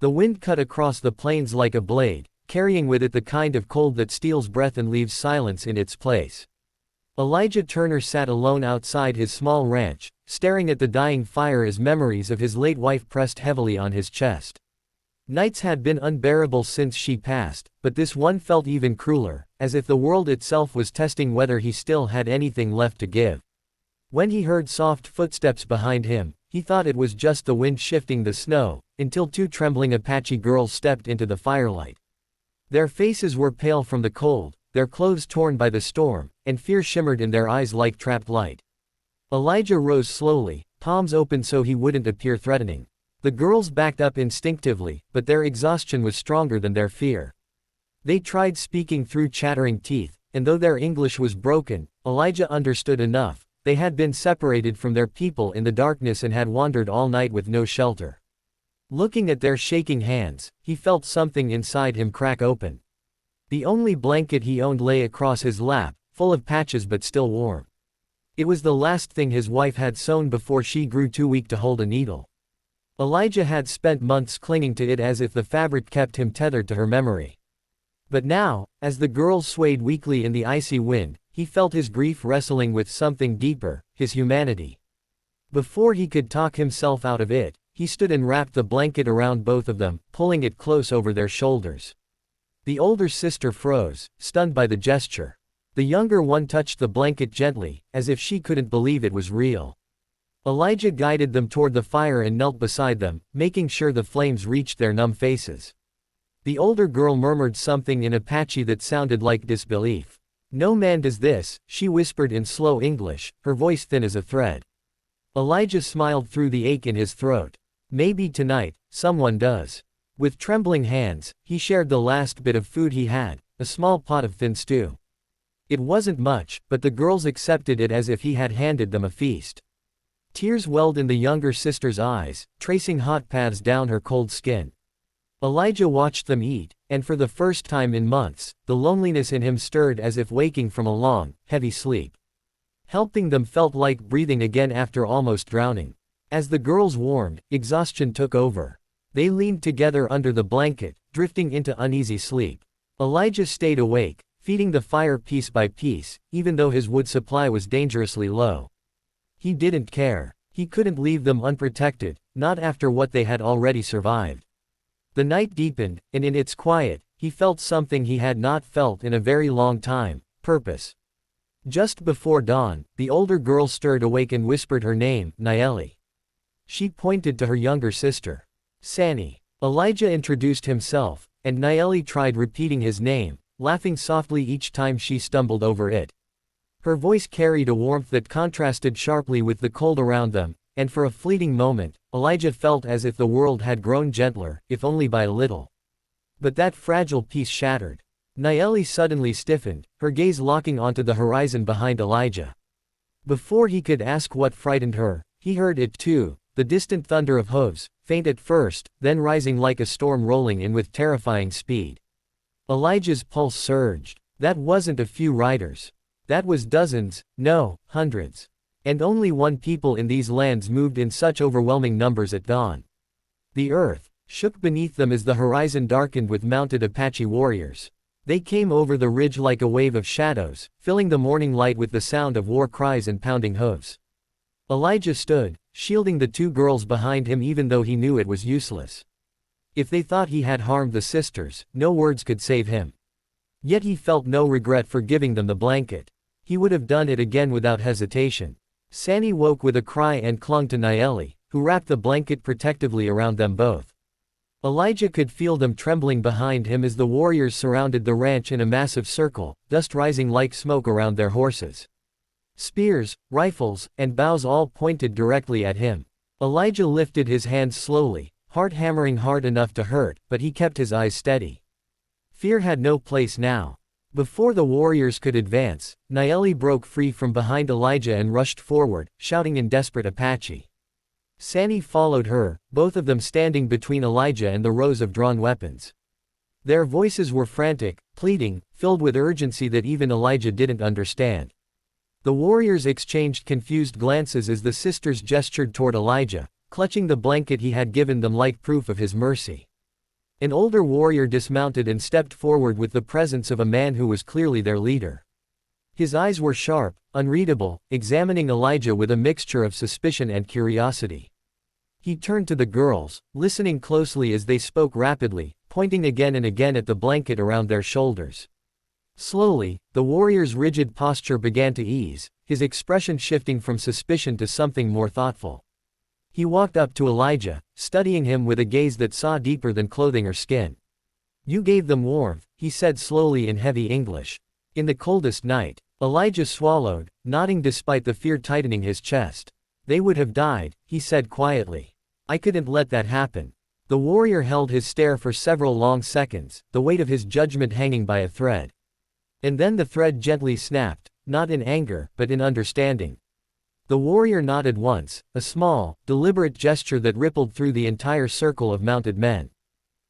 The wind cut across the plains like a blade, carrying with it the kind of cold that steals breath and leaves silence in its place. Elijah Turner sat alone outside his small ranch, staring at the dying fire as memories of his late wife pressed heavily on his chest. Nights had been unbearable since she passed, but this one felt even crueler, as if the world itself was testing whether he still had anything left to give. When he heard soft footsteps behind him, he thought it was just the wind shifting the snow, until two trembling Apache girls stepped into the firelight. Their faces were pale from the cold, their clothes torn by the storm, and fear shimmered in their eyes like trapped light. Elijah rose slowly, palms open so he wouldn't appear threatening. The girls backed up instinctively, but their exhaustion was stronger than their fear. They tried speaking through chattering teeth, and though their English was broken, Elijah understood enough. They had been separated from their people in the darkness and had wandered all night with no shelter. Looking at their shaking hands, he felt something inside him crack open. The only blanket he owned lay across his lap, full of patches but still warm. It was the last thing his wife had sewn before she grew too weak to hold a needle. Elijah had spent months clinging to it as if the fabric kept him tethered to her memory. But now, as the girls swayed weakly in the icy wind, he felt his grief wrestling with something deeper, his humanity. Before he could talk himself out of it, he stood and wrapped the blanket around both of them, pulling it close over their shoulders. The older sister froze, stunned by the gesture. The younger one touched the blanket gently, as if she couldn't believe it was real. Elijah guided them toward the fire and knelt beside them, making sure the flames reached their numb faces. The older girl murmured something in Apache that sounded like disbelief. "No man does this," she whispered in slow English, her voice thin as a thread. Elijah smiled through the ache in his throat. "Maybe tonight, someone does." With trembling hands, he shared the last bit of food he had, a small pot of thin stew. It wasn't much, but the girls accepted it as if he had handed them a feast. Tears welled in the younger sister's eyes, tracing hot paths down her cold skin. Elijah watched them eat, and for the first time in months, the loneliness in him stirred as if waking from a long, heavy sleep. Helping them felt like breathing again after almost drowning. As the girls warmed, exhaustion took over. They leaned together under the blanket, drifting into uneasy sleep. Elijah stayed awake, feeding the fire piece by piece, even though his wood supply was dangerously low. He didn't care. He couldn't leave them unprotected, not after what they had already survived. The night deepened, and in its quiet, he felt something he had not felt in a very long time: purpose. Just before dawn, the older girl stirred awake and whispered her name, Nayeli. She pointed to her younger sister. "Sani." Elijah introduced himself, and Nayeli tried repeating his name, laughing softly each time she stumbled over it. Her voice carried a warmth that contrasted sharply with the cold around them, and for a fleeting moment, Elijah felt as if the world had grown gentler, if only by a little. But that fragile peace shattered. Nayeli suddenly stiffened, her gaze locking onto the horizon behind Elijah. Before he could ask what frightened her, he heard it too, the distant thunder of hooves, faint at first, then rising like a storm rolling in with terrifying speed. Elijah's pulse surged. That wasn't a few riders. That was dozens, no, hundreds. And only one people in these lands moved in such overwhelming numbers at dawn. The earth shook beneath them as the horizon darkened with mounted Apache warriors. They came over the ridge like a wave of shadows, filling the morning light with the sound of war cries and pounding hooves. Elijah stood, shielding the two girls behind him even though he knew it was useless. If they thought he had harmed the sisters, no words could save him. Yet he felt no regret for giving them the blanket. He would have done it again without hesitation. Sani woke with a cry and clung to Nayeli, who wrapped the blanket protectively around them both. Elijah could feel them trembling behind him as the warriors surrounded the ranch in a massive circle, dust rising like smoke around their horses. Spears, rifles, and bows all pointed directly at him. Elijah lifted his hands slowly, heart hammering hard enough to hurt, but he kept his eyes steady. Fear had no place now. Before the warriors could advance, Nayeli broke free from behind Elijah and rushed forward, shouting in desperate Apache. Sani followed her, both of them standing between Elijah and the rows of drawn weapons. Their voices were frantic, pleading, filled with urgency that even Elijah didn't understand. The warriors exchanged confused glances as the sisters gestured toward Elijah, clutching the blanket he had given them like proof of his mercy. An older warrior dismounted and stepped forward with the presence of a man who was clearly their leader. His eyes were sharp, unreadable, examining Elijah with a mixture of suspicion and curiosity. He turned to the girls, listening closely as they spoke rapidly, pointing again and again at the blanket around their shoulders. Slowly, the warrior's rigid posture began to ease, his expression shifting from suspicion to something more thoughtful. He walked up to Elijah, studying him with a gaze that saw deeper than clothing or skin. "You gave them warmth," he said slowly in heavy English. "In the coldest night." Elijah swallowed, nodding despite the fear tightening his chest. "They would have died," he said quietly. "I couldn't let that happen." The warrior held his stare for several long seconds, the weight of his judgment hanging by a thread. And then the thread gently snapped, not in anger, but in understanding. The warrior nodded once, a small, deliberate gesture that rippled through the entire circle of mounted men.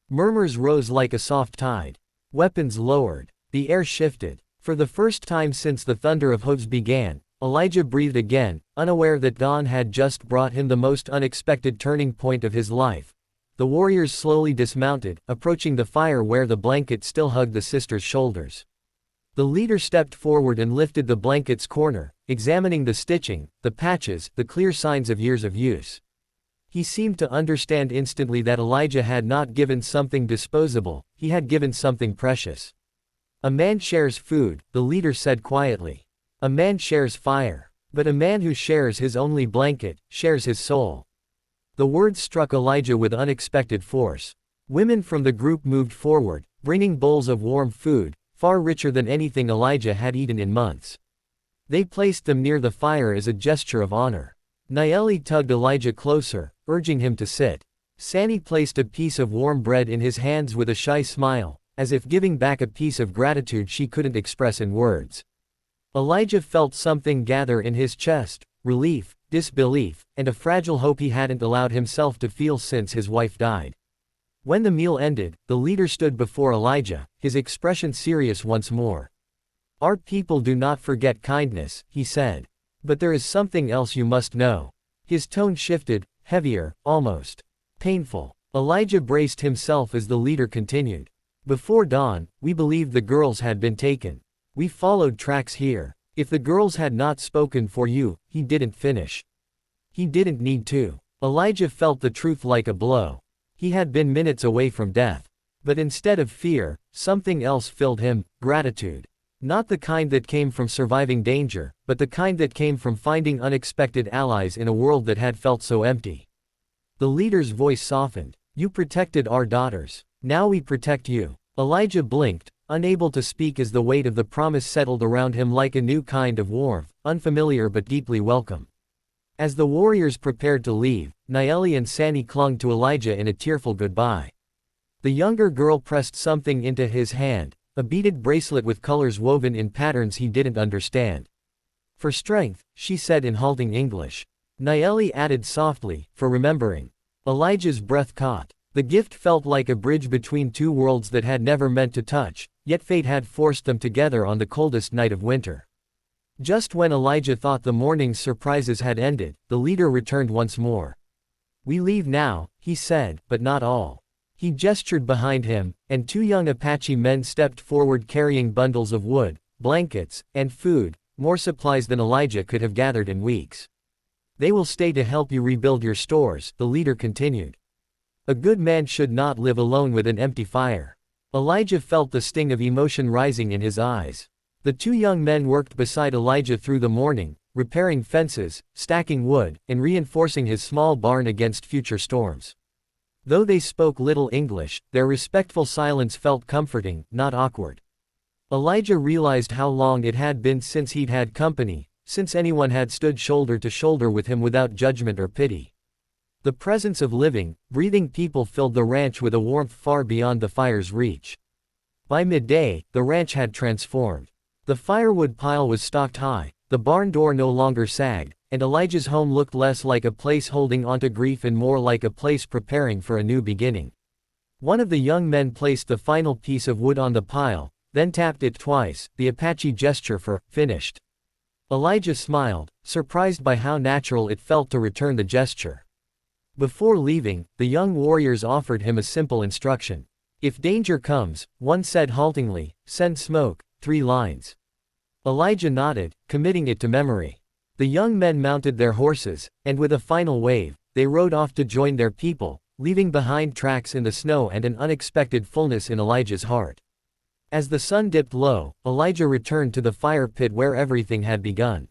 Murmurs rose like a soft tide. Weapons lowered. The air shifted. For the first time since the thunder of hooves began, Elijah breathed again, unaware that dawn had just brought him the most unexpected turning point of his life. The warriors slowly dismounted, approaching the fire where the blanket still hugged the sisters' shoulders. The leader stepped forward and lifted the blanket's corner, examining the stitching, the patches, the clear signs of years of use. He seemed to understand instantly that Elijah had not given something disposable, he had given something precious. "A man shares food," the leader said quietly. "A man shares fire. But a man who shares his only blanket, shares his soul." The words struck Elijah with unexpected force. Women from the group moved forward, bringing bowls of warm food, far richer than anything Elijah had eaten in months. They placed them near the fire as a gesture of honor. Nayeli tugged Elijah closer, urging him to sit. Sani placed a piece of warm bread in his hands with a shy smile, as if giving back a piece of gratitude she couldn't express in words. Elijah felt something gather in his chest, relief, disbelief, and a fragile hope he hadn't allowed himself to feel since his wife died. When the meal ended, the leader stood before Elijah, his expression serious once more. "Our people do not forget kindness," he said. "But there is something else you must know." His tone shifted, heavier, almost painful. Elijah braced himself as the leader continued. "Before dawn, we believed the girls had been taken. We followed tracks here. If the girls had not spoken for you, he didn't finish. He didn't need to." Elijah felt the truth like a blow. He had been minutes away from death. But instead of fear, something else filled him, gratitude. Not the kind that came from surviving danger, but the kind that came from finding unexpected allies in a world that had felt so empty. The leader's voice softened. "You protected our daughters. Now we protect you." Elijah blinked, unable to speak as the weight of the promise settled around him like a new kind of warmth, unfamiliar but deeply welcome. As the warriors prepared to leave, Nayeli and Sani clung to Elijah in a tearful goodbye. The younger girl pressed something into his hand, a beaded bracelet with colors woven in patterns he didn't understand. "For strength," she said in halting English. Nayeli added softly, "For remembering." Elijah's breath caught. The gift felt like a bridge between two worlds that had never meant to touch, yet fate had forced them together on the coldest night of winter. Just when Elijah thought the morning's surprises had ended, the leader returned once more. "We leave now," he said, "but not all." He gestured behind him, and two young Apache men stepped forward carrying bundles of wood, blankets, and food, more supplies than Elijah could have gathered in weeks. "They will stay to help you rebuild your stores," the leader continued. "A good man should not live alone with an empty fire." Elijah felt the sting of emotion rising in his eyes. The two young men worked beside Elijah through the morning, repairing fences, stacking wood, and reinforcing his small barn against future storms. Though they spoke little English, their respectful silence felt comforting, not awkward. Elijah realized how long it had been since he'd had company, since anyone had stood shoulder to shoulder with him without judgment or pity. The presence of living, breathing people filled the ranch with a warmth far beyond the fire's reach. By midday, the ranch had transformed. The firewood pile was stocked high, the barn door no longer sagged, and Elijah's home looked less like a place holding onto grief and more like a place preparing for a new beginning. One of the young men placed the final piece of wood on the pile, then tapped it twice, the Apache gesture for "finished." Elijah smiled, surprised by how natural it felt to return the gesture. Before leaving, the young warriors offered him a simple instruction. If danger comes, one said haltingly, send smoke, 3 lines. Elijah nodded, committing it to memory. The young men mounted their horses, and with a final wave, they rode off to join their people, leaving behind tracks in the snow and an unexpected fullness in Elijah's heart. As the sun dipped low, Elijah returned to the fire pit where everything had begun.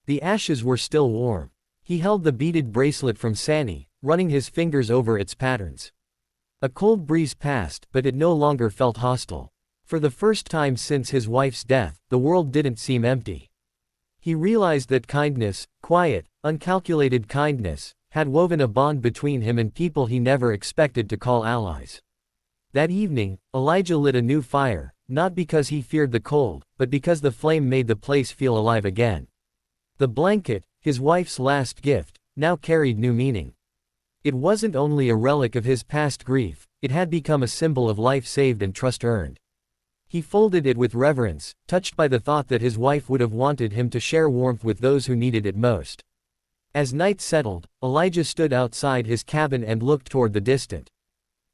The ashes were still warm. He held the beaded bracelet from Sandy, running his fingers over its patterns. A cold breeze passed, but it no longer felt hostile. For the first time since his wife's death, the world didn't seem empty. He realized that kindness, quiet, uncalculated kindness, had woven a bond between him and people he never expected to call allies. That evening, Elijah lit a new fire, not because he feared the cold, but because the flame made the place feel alive again. The blanket, his wife's last gift, now carried new meaning. It wasn't only a relic of his past grief, it had become a symbol of life saved and trust earned. He folded it with reverence, touched by the thought that his wife would have wanted him to share warmth with those who needed it most. As night settled, Elijah stood outside his cabin and looked toward the distant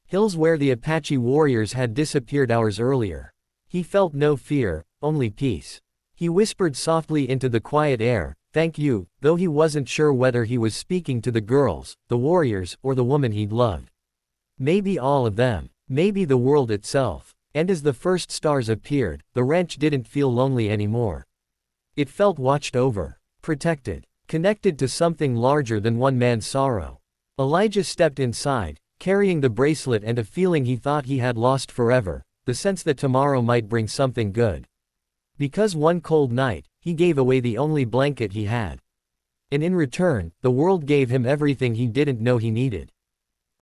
hills where the Apache warriors had disappeared hours earlier. He felt no fear, only peace. He whispered softly into the quiet air, "Thank you," though he wasn't sure whether he was speaking to the girls, the warriors, or the woman he'd loved. Maybe all of them. Maybe the world itself. And as the first stars appeared, the ranch didn't feel lonely anymore. It felt watched over, protected, connected to something larger than one man's sorrow. Elijah stepped inside, carrying the bracelet and a feeling he thought he had lost forever, the sense that tomorrow might bring something good. Because one cold night, he gave away the only blanket he had. And in return, the world gave him everything he didn't know he needed.